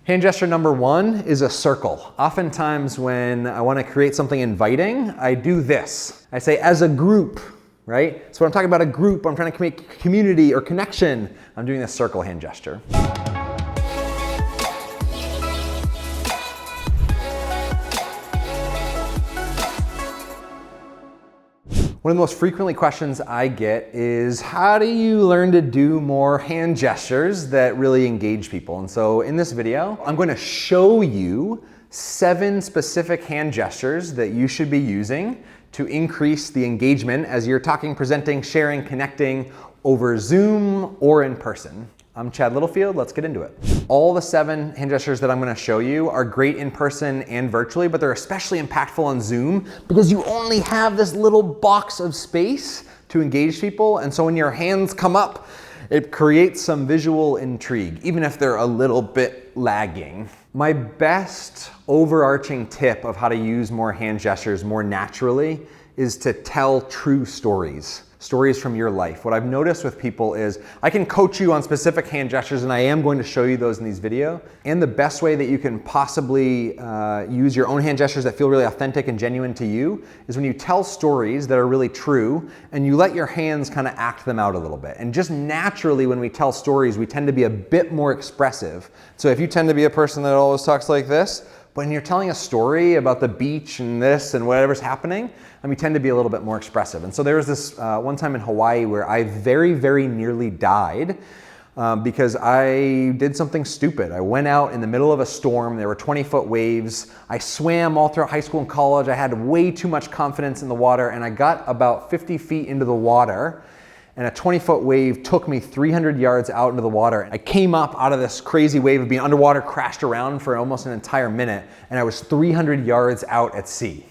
Hand gesture number one is a circle. Oftentimes when I want to create something inviting, I do this. I say as a group, right? So when I'm talking about a group, I'm trying to create community or connection, I'm doing this circle hand gesture. One of the most frequently questions I get is, how do you learn to do more hand gestures that really engage people? And so in this video, I'm going to show you 7 specific hand gestures that you should be using to increase the engagement as you're talking, presenting, sharing, connecting over Zoom or in person. I'm Chad Littlefield, let's get into it. All the 7 hand gestures that I'm gonna show you are great in person and virtually, but they're especially impactful on Zoom because you only have this little box of space to engage people. And so when your hands come up, it creates some visual intrigue, even if they're a little bit lagging. My best overarching tip of how to use more hand gestures more naturally is to tell true stories. Stories from your life. What I've noticed with people is I can coach you on specific hand gestures, and I am going to show you those in these videos. And the best way that you can possibly use your own hand gestures that feel really authentic and genuine to you is when you tell stories that are really true and you let your hands kind of act them out a little bit. And just naturally when we tell stories, we tend to be a bit more expressive. So if you tend to be a person that always talks like this, when you're telling a story about the beach and this and whatever's happening, we tend to be a little bit more expressive. And so there was this one time in Hawaii where I very, very nearly died because I did something stupid. I went out in the middle of a storm. There were 20-foot waves. I swam all throughout high school and college. I had way too much confidence in the water, and I got about 50 feet into the water, and a 20-foot wave took me 300 yards out into the water. I came up out of this crazy wave of being underwater, crashed around for almost an entire minute, and I was 300 yards out at sea.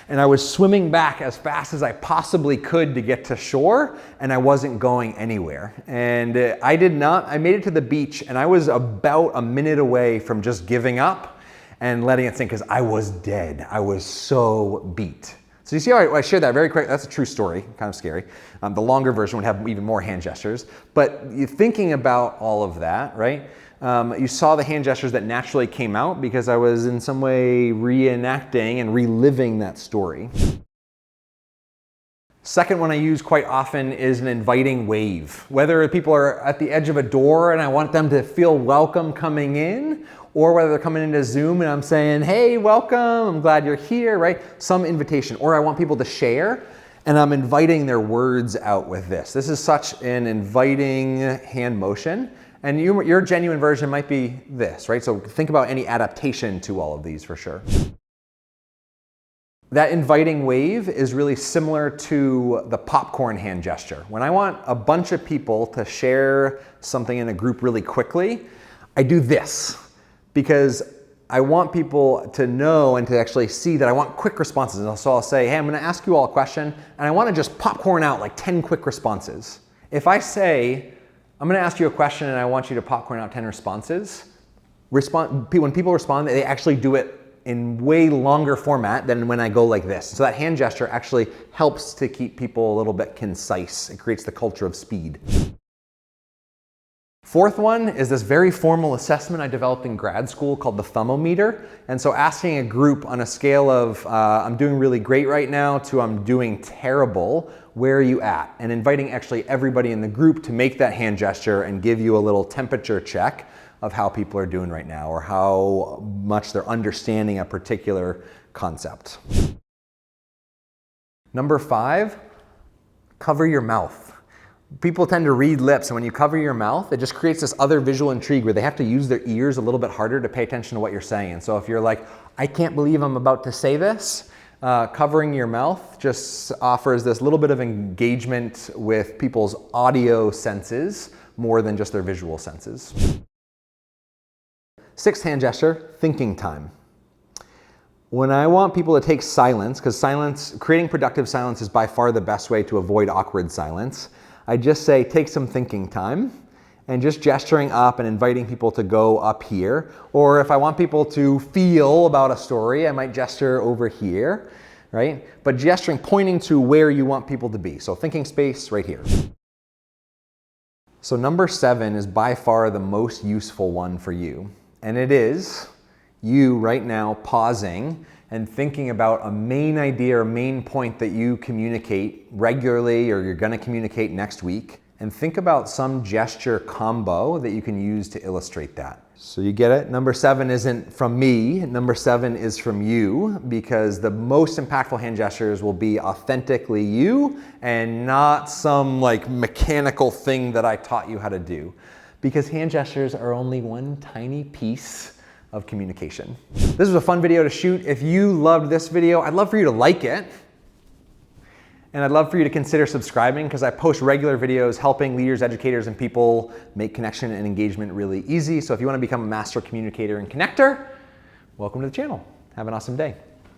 And I was swimming back as fast as I possibly could to get to shore, and I wasn't going anywhere. And I made it to the beach, and I was about a minute away from just giving up and letting it sink because I was dead. I was so beat. So you see how I shared that very quick? That's a true story, kind of scary. The longer version would have even more hand gestures. But you're thinking about all of that, right? You saw the hand gestures that naturally came out because I was in some way reenacting and reliving that story. Second one I use quite often is an inviting wave. Whether people are at the edge of a door and I want them to feel welcome coming in, or whether they're coming into Zoom and I'm saying, hey, welcome, I'm glad you're here, right? Some invitation. Or I want people to share and I'm inviting their words out with this. This is such an inviting hand motion. And your genuine version might be this, right? So think about any adaptation to all of these for sure. That inviting wave is really similar to the popcorn hand gesture. When I want a bunch of people to share something in a group really quickly, I do this because I want people to know and to actually see that I want quick responses. And so I'll say, hey, I'm gonna ask you all a question, and I wanna just popcorn out like 10 quick responses. If I say, I'm gonna ask you a question and I want you to popcorn out 10 responses, when people respond, they actually do it in way longer format than when I go like this. So that hand gesture actually helps to keep people a little bit concise. It creates the culture of speed. Fourth one is this very formal assessment I developed in grad school called the Thumb-O-Meter. And so asking a group on a scale of I'm doing really great right now to I'm doing terrible, where are you at? And inviting actually everybody in the group to make that hand gesture and give you a little temperature check of how people are doing right now or how much they're understanding a particular concept. Number 5, cover your mouth. People tend to read lips, and when you cover your mouth, it just creates this other visual intrigue where they have to use their ears a little bit harder to pay attention to what you're saying. So if you're like, I can't believe I'm about to say this, covering your mouth just offers this little bit of engagement with people's audio senses more than just their visual senses. 6th hand gesture, thinking time. When I want people to take silence, because creating productive silence is by far the best way to avoid awkward silence, I just say, take some thinking time, and just gesturing up and inviting people to go up here. Or if I want people to feel about a story, I might gesture over here, right? But gesturing, pointing to where you want people to be. So thinking space right here. So number 7 is by far the most useful one for you. And it is you right now pausing and thinking about a main idea or main point that you communicate regularly or you're gonna communicate next week. And think about some gesture combo that you can use to illustrate that. So you get it? Number 7 isn't from me, number 7 is from you, because the most impactful hand gestures will be authentically you and not some like mechanical thing that I taught you how to do. Because hand gestures are only one tiny piece of communication. This was a fun video to shoot. If you loved this video, I'd love for you to like it. And I'd love for you to consider subscribing because I post regular videos helping leaders, educators, and people make connection and engagement really easy. So if you want to become a master communicator and connector, welcome to the channel. Have an awesome day.